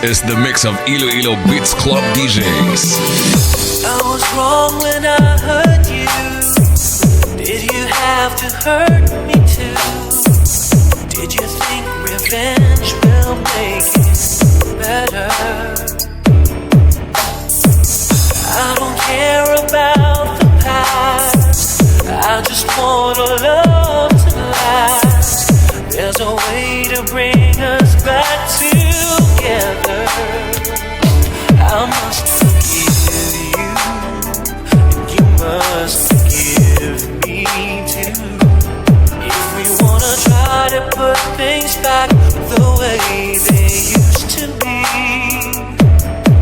is the mix of Iloilo Beats Club DJs. I was wrong when I hurt you. Did you have to hurt me too? Did you think revenge will make it better? I don't care about the past. I just want a love to last. There's a way to bring us back together. I must forgive you, and you must forgive me too. If we wanna try to put things back the way they used to be,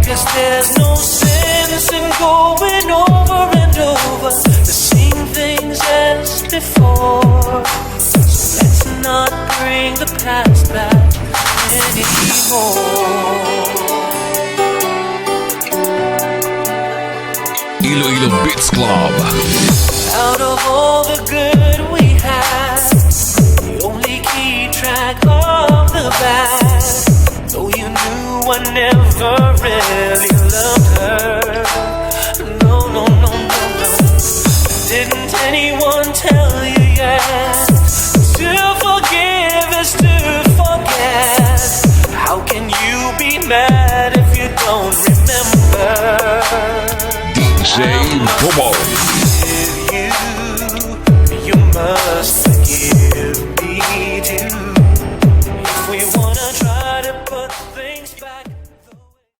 'cause there's no sense in going over and over the same things as before. So let's not bring the past back anymore. Iloilo Beats Club. Out of all the good we had, we only keep track of the bad. Though you knew I never really loved her. No, no, no, no, no. Didn't anyone tell you yet? To forgive is to forget. How can you be mad if you don't remember? DJ Bobo.